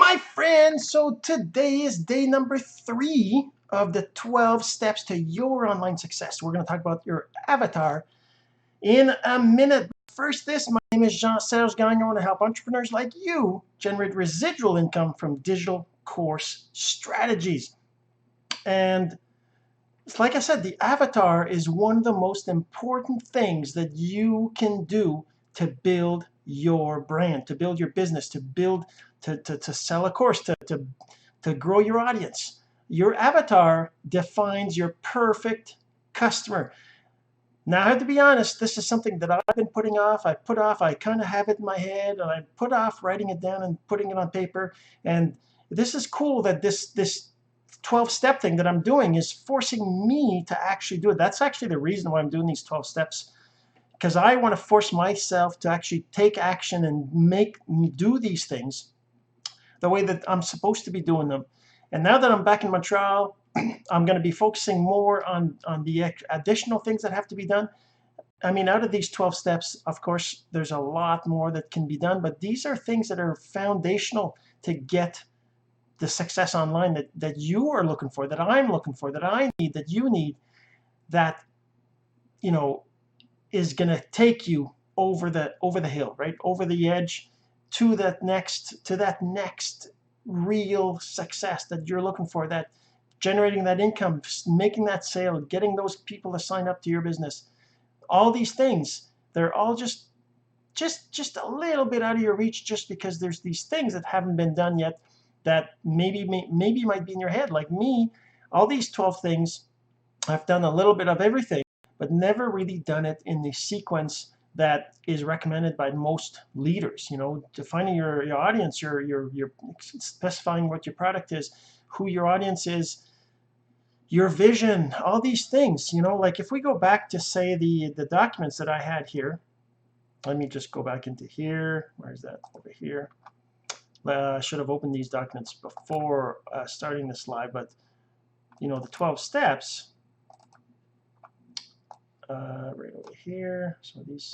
my friends, so today is day number 3 of the 12 steps to your online success. We're going to talk about your avatar in a minute. First, my name is Jean-Serge. I want to help entrepreneurs like you generate residual income from digital course strategies. And it's like I said, the avatar is one of the most important things that you can do to build your brand, to build your business, to sell a course, to grow your audience. Your avatar defines your perfect customer. Now, I have to be honest, this is something that I've been putting off. I kind of have it in my head, and I put off writing it down and putting it on paper. And this is cool that this 12-step thing that I'm doing is forcing me to actually do it. That's actually the reason why I'm doing these 12 steps, because I want to force myself to actually take action and do these things the way that I'm supposed to be doing them. And now that I'm back in Montreal, I'm going to be focusing more on the additional things that have to be done. I mean, out of these 12 steps, of course, there's a lot more that can be done, but these are things that are foundational to get the success online that you are looking for, that I'm looking for, that I need, that you need, that, you know, is going to take you over the hill, right? Over the edge to that next real success that you're looking for, that generating that income, making that sale, getting those people to sign up to your business. All these things, they're all just a little bit out of your reach, just because there's these things that haven't been done yet that maybe might be in your head. Like me, all these 12 things, I've done a little bit of everything, but never really done it in the sequence that is recommended by most leaders. You know, defining your audience, you're specifying what your product is, who your audience is, your vision, all these things. You know, like if we go back to, say, the documents that I had here, let me just go back into here. Where's that? Over here. I should have opened these documents before starting this live, but you know, the 12 steps right over here. So these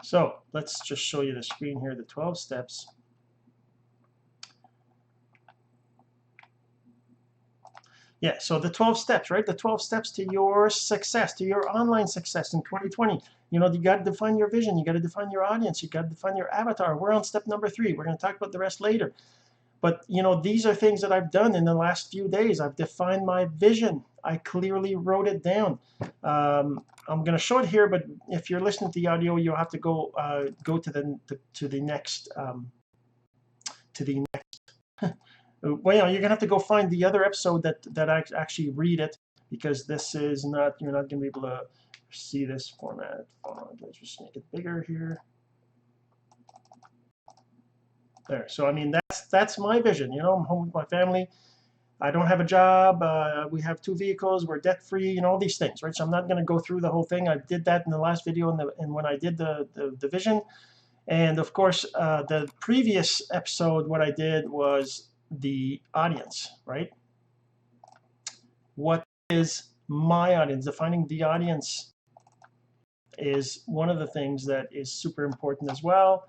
So let's just show you the screen here, the 12 steps. Yeah, so the 12 steps, right? The 12 steps to your success, to your online success in 2020. You know, you got to define your vision. You got to define your audience. You got to define your avatar. We're on step number 3. We're going to talk about the rest later. But, you know, these are things that I've done in the last few days. I've defined my vision. I clearly wrote it down. I'm going to show it here, but if you're listening to the audio, you'll have to go to the next well, you know, you're gonna have to go find the other episode that I actually read it, because this is not, you're not gonna be able to see this format. Let's just make it bigger here. There. So I mean, that's my vision. You know, I'm home with my family. I don't have a job. We have 2 vehicles. We're debt free. You know, all these things, right? So I'm not going to go through the whole thing. I did that in the last video and when I did the vision. And of course, the previous episode, what I did was the audience, right? What is my audience? Defining the audience is one of the things that is super important as well.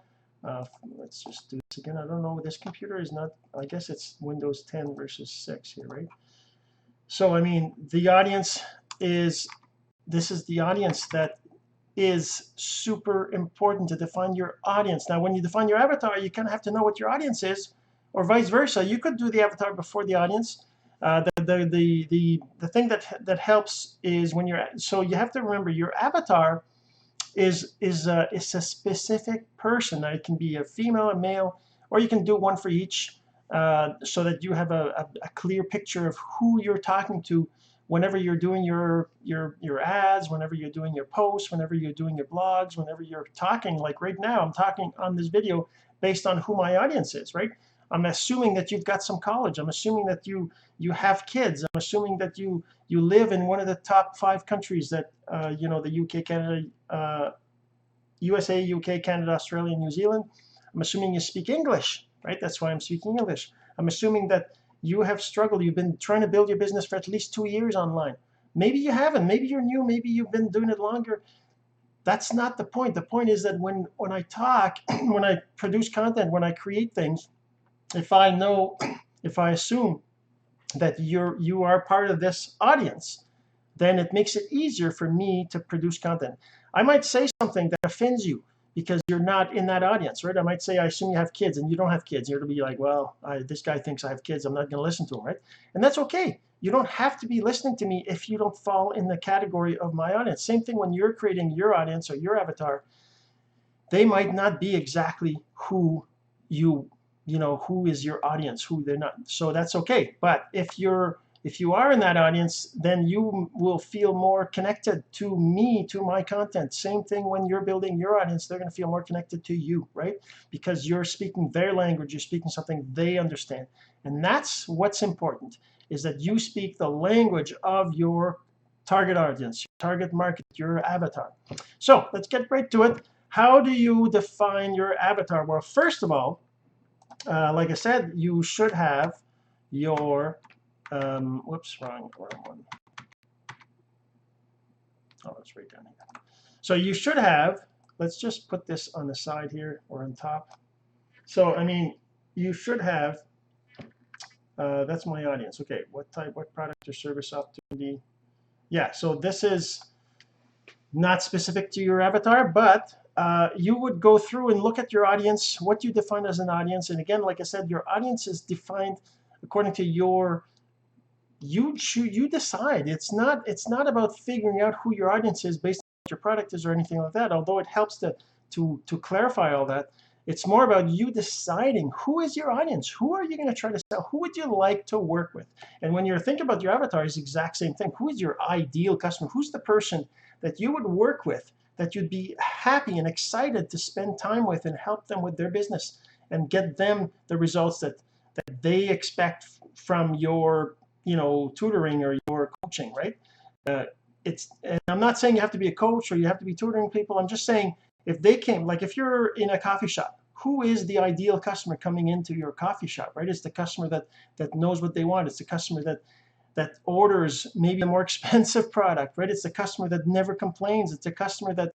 Let's just do this again. I don't know, this computer is not, I guess it's Windows 10 versus 6 here, right? So I mean, the audience is, this is the audience that is super important, to define your audience. Now, when you define your avatar, you kind of have to know what your audience is, or vice versa. You could do the avatar before the audience. The thing that helps is when you're, so you have to remember your avatar is a specific person. Now, it can be a female, a male, or you can do one for each, so that you have a clear picture of who you're talking to whenever you're doing your ads, whenever you're doing your posts, whenever you're doing your blogs, whenever you're talking. Like right now, I'm talking on this video based on who my audience is, right? I'm assuming that you've got some college. I'm assuming that you have kids. I'm assuming that you live in one of the top 5 countries that, you know, the UK, Canada, USA, UK, Canada, Australia, New Zealand. I'm assuming you speak English, right? That's why I'm speaking English. I'm assuming that you have struggled. You've been trying to build your business for at least 2 years online. Maybe you haven't, maybe you're new, maybe you've been doing it longer. That's not the point. The point is that when I talk, when I produce content, when I create things, if I know, if I assume that you are part of this audience, then it makes it easier for me to produce content. I might say something that offends you because you're not in that audience, right? I might say, I assume you have kids, and you don't have kids. You're to be like, well, this guy thinks I have kids. I'm not going to listen to him, right? And that's okay. You don't have to be listening to me if you don't fall in the category of my audience. Same thing when you're creating your audience or your avatar. They might not be exactly who who is your audience, who they're not. So that's okay. But if you are in that audience, then you will feel more connected to me, to my content. Same thing when you're building your audience, they're going to feel more connected to you, right? Because you're speaking their language, you're speaking something they understand. And that's what's important, is that you speak the language of your target audience, your target market, your avatar. So let's get right to it. How do you define your avatar? Well, first of all, like I said, you should have your whoops, wrong one. Oh, it's right down here. So you should have, let's just put this on the side here or on top. So, I mean, you should have, that's my audience. Okay, what product or service opportunity? Yeah, so this is not specific to your avatar, but you would go through and look at your audience, what you define as an audience. And again, like I said, your audience is defined according to you decide. It's not about figuring out who your audience is based on what your product is or anything like that, although it helps to clarify all that. It's more about you deciding who is your audience, who are you going to try to sell, who would you like to work with. And when you're thinking about your avatar, it's the exact same thing. Who is your ideal customer? Who's the person that you would work with, that you'd be happy and excited to spend time with and help them with their business and get them the results that they expect from your tutoring or your coaching, right? And I'm not saying you have to be a coach or you have to be tutoring people. I'm just saying, if they came, like if you're in a coffee shop, who is the ideal customer coming into your coffee shop, right? It's the customer that knows what they want. It's the customer that orders maybe a more expensive product, right? It's the customer that never complains. It's a customer that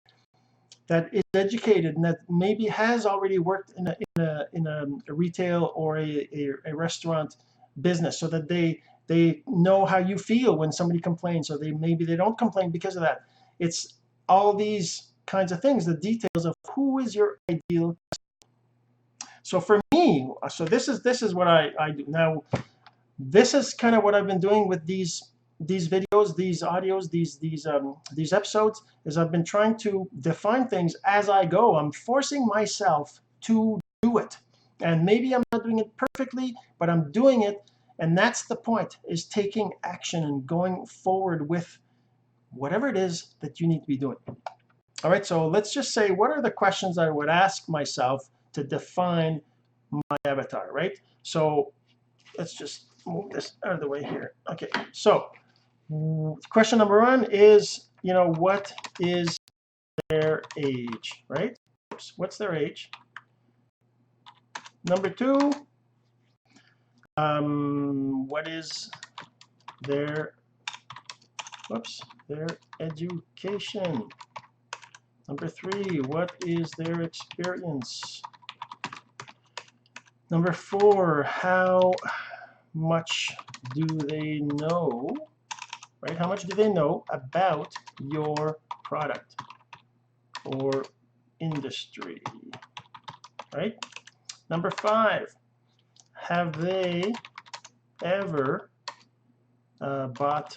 is educated and that maybe has already worked in a retail or a restaurant business, so that they know how you feel when somebody complains, or maybe they don't complain because of that. It's all these kinds of things, the details of who is your ideal customer. So for me, so this is what I do now. This is kind of what I've been doing with these videos, these audios, these episodes, is I've been trying to define things as I go. I'm forcing myself to do it, and maybe I'm not doing it perfectly, but I'm doing it. And that's the point, is taking action and going forward with whatever it is that you need to be doing. All right, so let's just say, what are the questions I would ask myself to define my avatar, right? So let's just move this out of the way here. Okay, so question number one is, what is their age, right? Oops, what's their age? Number two, what is their education? Number three, what is their experience? Number four, how much do they know, right? How much do they know about your product or industry, right? Number five, have they ever bought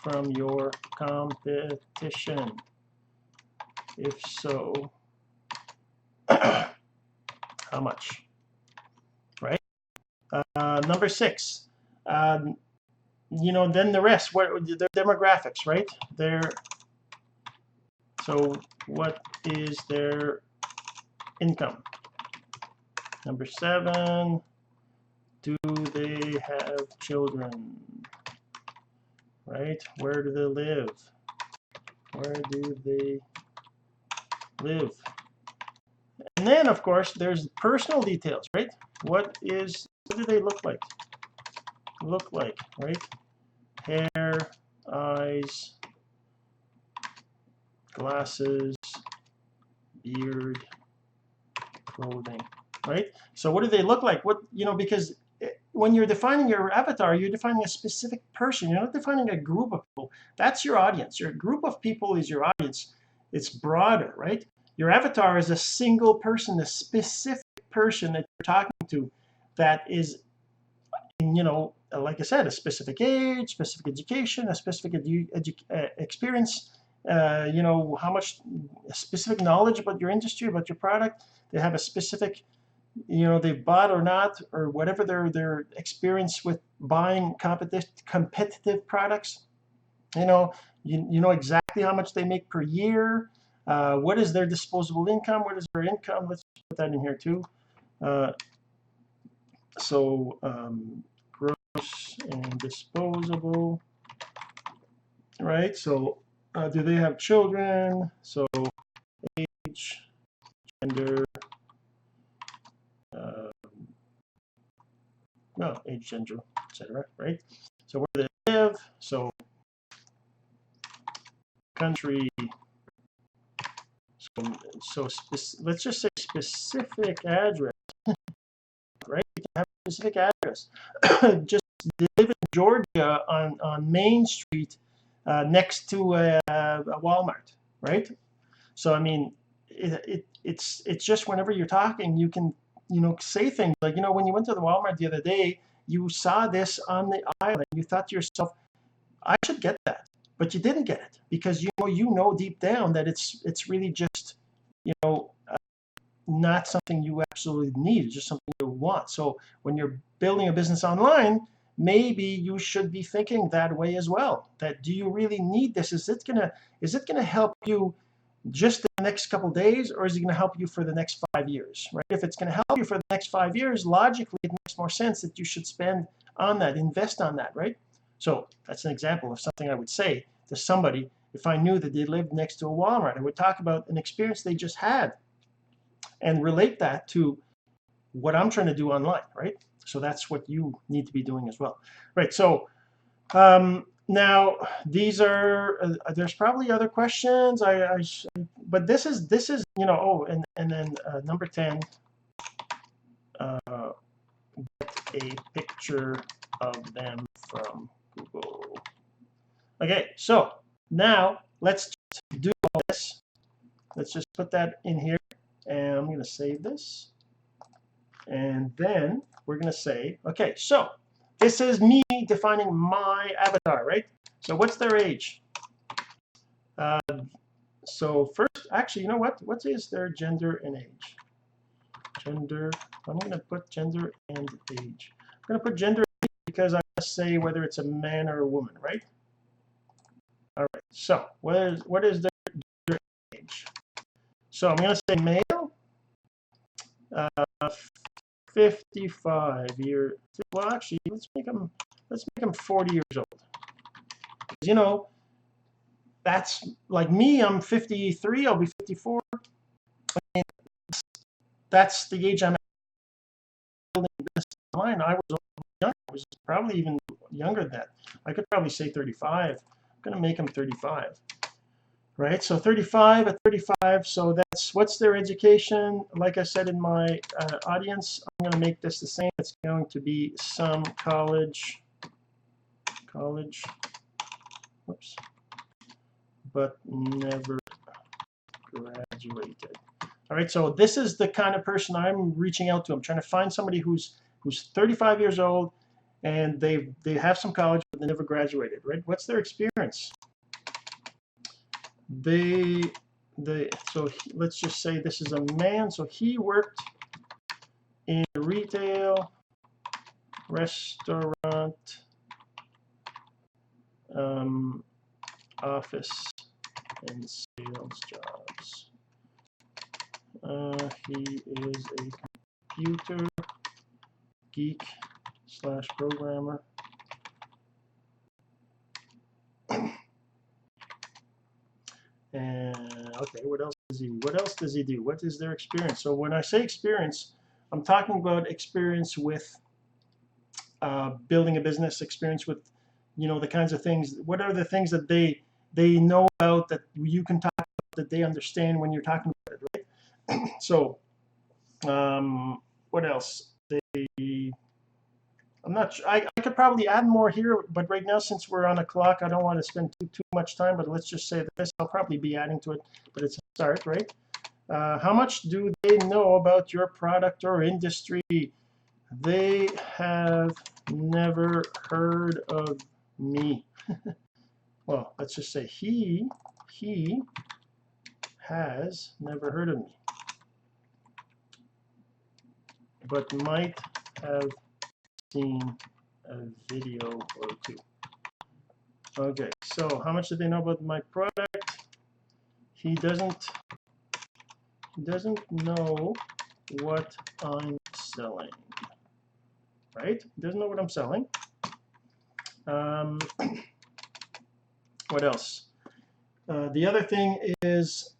from your competition? If so, how much, right? Number six, then the rest, what their demographics, right? So what is their income? Number seven, do they have children, right? Where do they live? Where do they live? And then, of course, there's personal details, right? What do they look like? Right? Hair, eyes, glasses, beard, clothing, right? So what do they look like? What, because when you're defining your avatar, you're defining a specific person. You're not defining a group of people. That's your audience. Your group of people is your audience. It's broader, right? Your avatar is a single person, a specific person that you're talking to that is, like I said, a specific age, specific education, a specific experience, how much specific knowledge about your industry, about your product. They have a specific, they've bought or not, or whatever their experience with buying competitive products. You know exactly how much they make per year. What is their disposable income? What is their income? Let's put that in here too. Gross and disposable, right? So do they have children? So age, gender, age, gender, etc. Right? So where do they live? So country. So let's just say specific address, right? You can have a specific address. Just live in Georgia on Main Street, next to a Walmart, right? So I mean, it's just whenever you're talking, you can say things like, when you went to the Walmart the other day, you saw this on the aisle and you thought to yourself, I should get that, but you didn't get it because you know deep down that it's really just not something you absolutely need. It's just something you want. So when you're building a business online, maybe you should be thinking that way as well. That do you really need this? Is it gonna help you just the next couple of days, or is it going to help you for the next 5 years, right? If it's going to help you for the next 5 years, logically, it makes more sense that you should spend on that, invest on that, right? So that's an example of something I would say to somebody if I knew that they lived next to a Walmart. I would talk about an experience they just had and relate that to what I'm trying to do online, right? So that's what you need to be doing as well, right? So now these are there's probably other questions. But this is and then number 10, get a picture of them from Google. Okay, so now let's just do all this. Let's just put that in here, and I'm going to save this, and then we're going to say, okay, so this is me defining my avatar, right? So what's their age? So first, actually, you know what? What is their gender and age? Gender, I'm going to put gender and age. I'm going to put gender and age because I'm going to say whether it's a man or a woman, right? All right, so what is their gender and age? So I'm going to say male, 55 years. Well, actually, let's make them 40 years old. Because, that's like me. I'm 53. I'll be 54. And that's the age I'm at building business online. I was young. I was probably even younger than that. I could probably say 35. I'm going to make them 35. Right, so 35 at 35, so that's what's their education. Like I said in my audience, I'm going to make this the same. It's going to be some college, whoops, but never graduated. All right, so this is the kind of person I'm reaching out to. I'm trying to find somebody who's 35 years old and they have some college but they never graduated. Right, what's their experience? So let's just say this is a man. So he worked in retail, restaurant, office, and sales jobs. He is a computer geek / programmer. And okay, what else does he do? What is their experience? So when I say experience, I'm talking about experience with building a business, experience with you know, the kinds of things, what are the things that they know about that you can talk about, that they understand when you're talking about it, right? So what else? I'm not sure. I could probably add more here, but right now, since we're on a clock, I don't want to spend too much time, but let's just say this. I'll probably be adding to it, but it's a start, right? How much do they know about your product or industry? They have never heard of me. Well, let's just say he has never heard of me, but might have seen a video or two. Okay, so how much do they know about my product? He doesn't know what I'm selling, right? He doesn't know what I'm selling. What else? The other thing is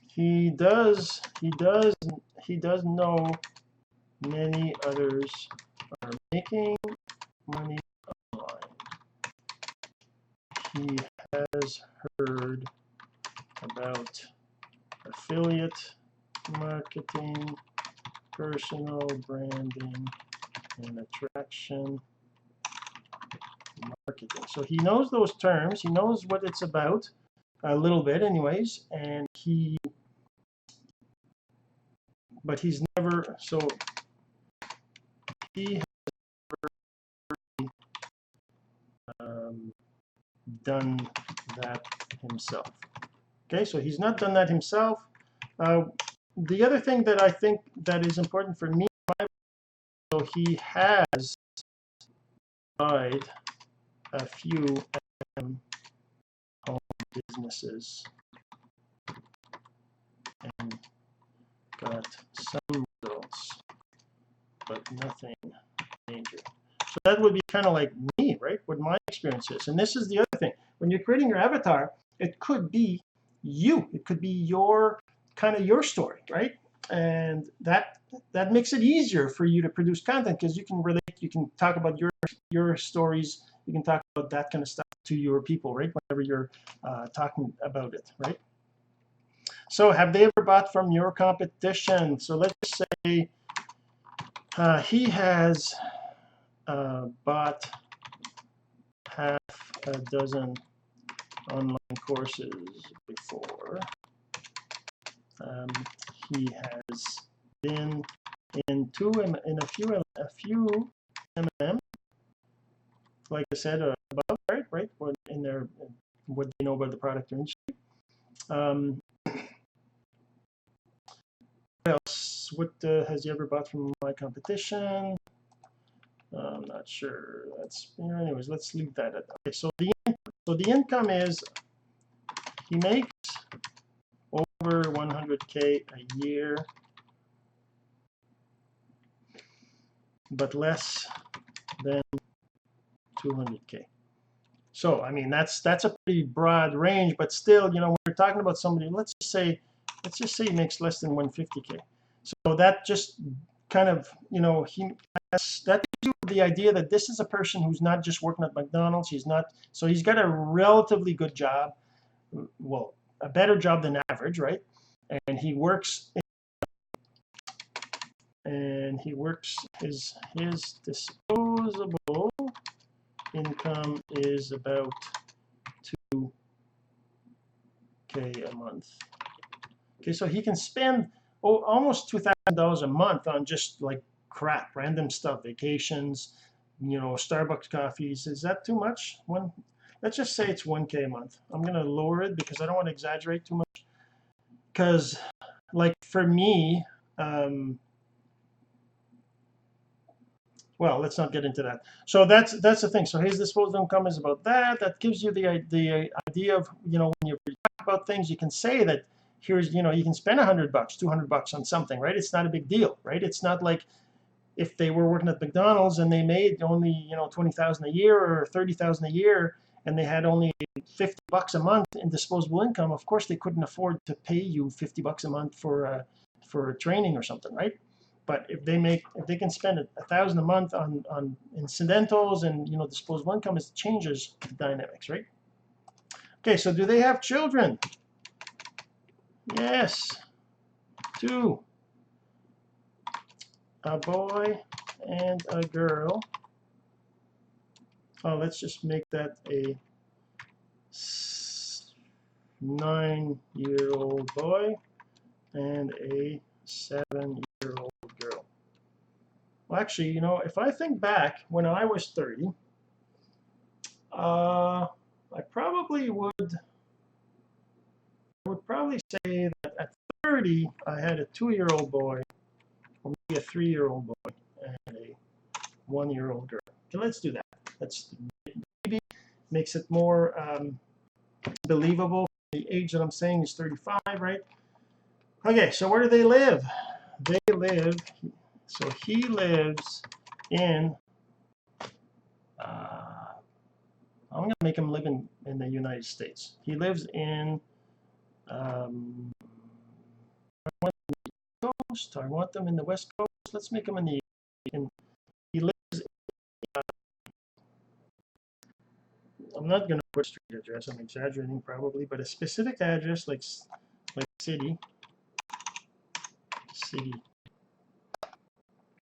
he does know many others are making money online. He has heard about affiliate marketing, personal branding, and attraction marketing. So he knows those terms. He knows what it's about a little bit anyways, and but he's never, so he has done that himself. Okay, so he's not done that himself. The other thing that I think that is important for me, so he has tried a few home businesses and got some results, but nothing major. So that would be kind of like me, right? What my experience is. And this is the other thing. When you're creating your avatar, it could be you. It could be your kind of your story, right? And that makes it easier for you to produce content, because you can relate, you can talk about your stories, you can talk about that kind of stuff to your people, right? Whenever you're talking about it, right? So have they ever bought from your competition? So let's say he has bought half a dozen online courses before. He has been in a few M&M, like I said above, right? What in their, what they know about the product or industry. What else? What has he ever bought from my competition? I'm not sure. That's, anyways. Let's leave that at. Okay, so the income is he makes over 100K a year, but less than 200K. So I mean that's a pretty broad range, but still, you know, when we're talking about somebody, let's just say he makes less than 150K. So that just kind of, you know, that gives you the idea that this is a person who's not just working at McDonald's. He's not, so he's got a relatively good job, well, a better job than average, right? And he works his disposable income is about 2K a month. Okay, so he can spend almost $2,000 a month on just like crap, random stuff, vacations, you know, Starbucks coffees. Is that too much? Let's just say it's 1K a month. I'm gonna lower it because I don't want to exaggerate too much. Because, like for me, well, let's not get into that. So that's the thing. So his disposable income is about that. That gives you the idea of, you know, when you talk about things, you can say that here's, you know, you can spend $100, $200 on something, right? It's not a big deal, right? It's not like if they were working at McDonald's and they made only, you know, 20,000 a year or 30,000 a year, and they had only $50 a month in disposable income. Of course, they couldn't afford to pay you $50 a month for training or something, right? But if they can spend $1,000 a month on incidentals and disposable income, it changes the dynamics, right? Okay, so do they have children? Yes, 2, a boy and a girl. Oh, let's just make that a 9-year-old boy and a 7-year-old girl. Well, actually, if I think back when I was 30, I would probably say that at 30 I had a 2-year-old boy, or maybe a 3-year-old boy and a 1-year-old girl. Okay, let's do that. Let's maybe makes it more believable. The age that I'm saying is 35, right? Okay, so where do they live? So he lives in, I'm going to make him live in the United States. He lives in, I want them in the East Coast. I want them in the West Coast. Let's make him in the, he lives, I'm not going to put street address, I'm exaggerating probably, but a specific address like city,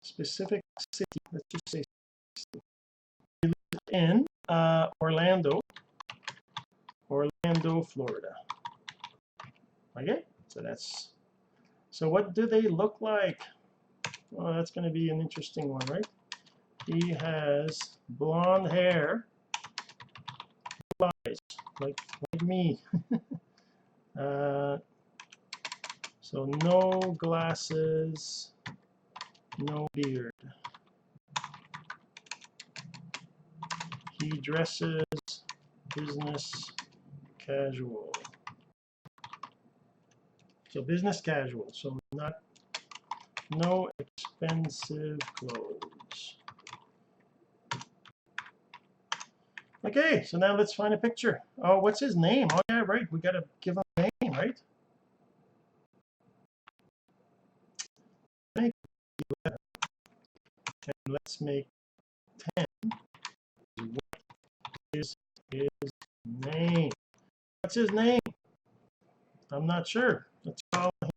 specific city, let's just say city. He lives in Orlando, Florida. Okay, so what do they look like? Well, that's going to be an interesting one, right? He has blonde hair, blue eyes, like me. So no glasses, no beard. He dresses business casual. So business casual, so no expensive clothes. Okay, so now let's find a picture. Oh, what's his name? Oh yeah, right, we gotta give him a name, right? And let's make 10. What is his name? What's his name? I'm not sure. Let's call him.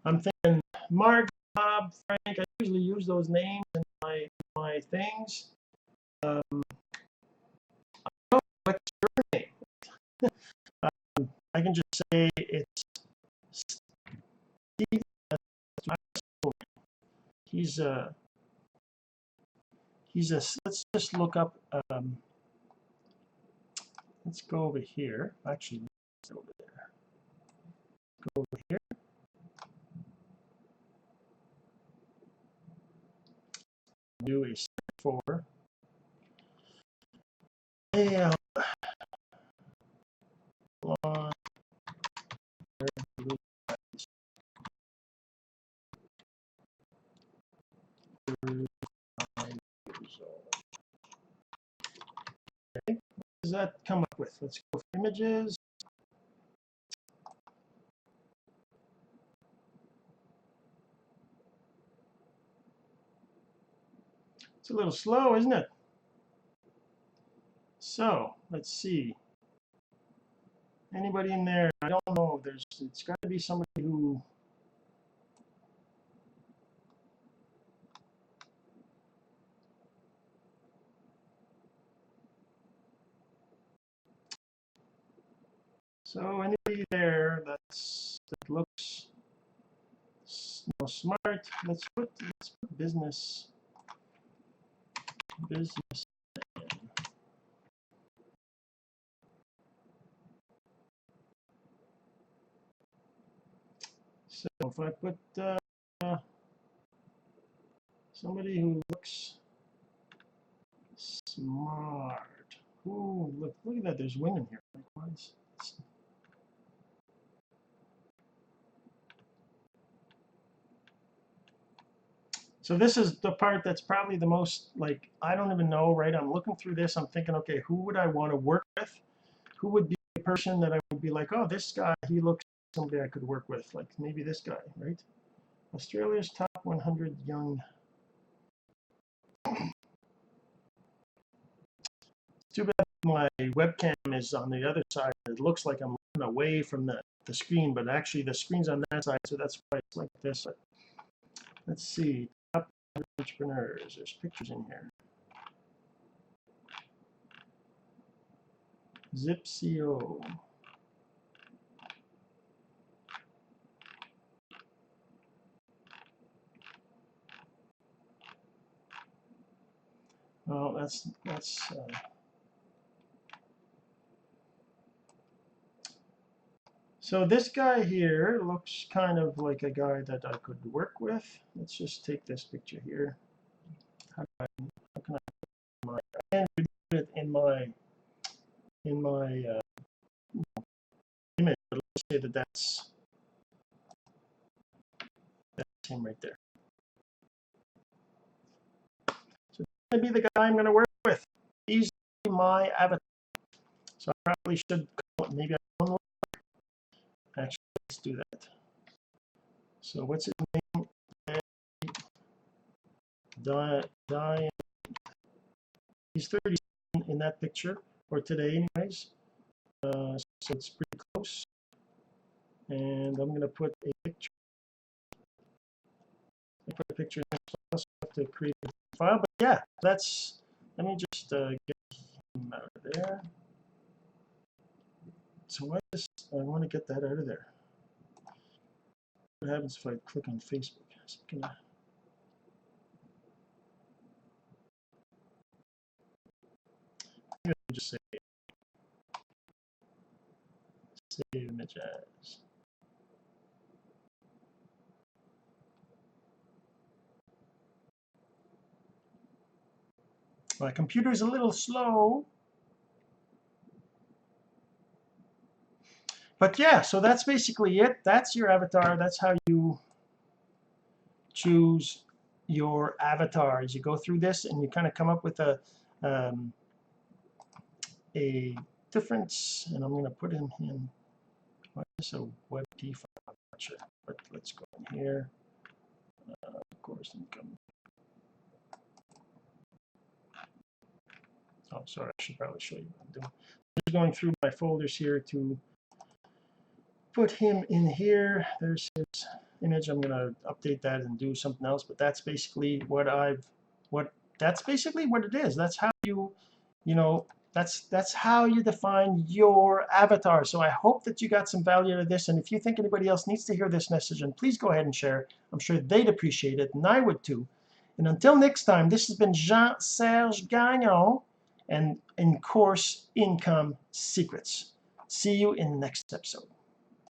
I'm thinking Mark, Bob, Frank. I usually use those names in my things. What's your name? I can just say it's Steve. He's a. Let's just look up. Let's go over here. Actually, let's go over there. Go over here. Do a search for male blonde blue eyes. 35 years old. Okay, what does that come up with? Let's go for images. It's a little slow, isn't it? So let's see. Anybody in there? I don't know. It's got to be somebody who. So anybody there that looks smart? Let's put business. So if I put somebody who looks smart. Ooh, look at that. There's women here. Likewise. So this is the part that's probably the most, like, I don't even know, right? I'm looking through this. I'm thinking, okay, who would I want to work with? Who would be the person that I would be like, oh, this guy, he looks somebody I could work with, like maybe this guy, right? Australia's top 100 young. Too bad my webcam is on the other side. It looks like I'm looking away from the screen, but actually the screen's on that side, so that's why it's like this. Let's see, top entrepreneurs. There's pictures in here. Zipco. Well, that's so this guy here looks kind of like a guy that I could work with. Let's just take this picture here. How can I put my, I can't do it in my image, but let's say that that's him right there. So that's going to be the guy I'm going to work with. He's my avatar. So I probably should call it, maybe I don't know. Actually, let's do that. So what's his name? Diane. He's 30 in that picture, or today anyways. So it's pretty close. And I'm going to put a picture. I put a picture in this to create a file, but yeah, that's, let me just get him out of there. So what is, I want to get that out of there. What happens if I click on Facebook? So can I, just say save image as. My computer's a little slow. But yeah, so that's basically it. That's your avatar. That's how you choose your avatar. As you go through this and you kind of come up with a difference. And I'm going to put him in. What is a web default? I'm not sure, but let's go in here. Of course, income. Oh, sorry, I should probably show you what I'm doing. I'm just going through my folders here to put him in here. There's his image. I'm going to update that and do something else, but that's basically that's basically what it is. That's how you know, that's how you define your avatar. So I hope that you got some value out of this, and if you think anybody else needs to hear this message, and please go ahead and share. I'm sure they'd appreciate it, and I would too. And until next time, this has been Jean-Serge Gagnon and In Course Income Secrets. See you in the next episode.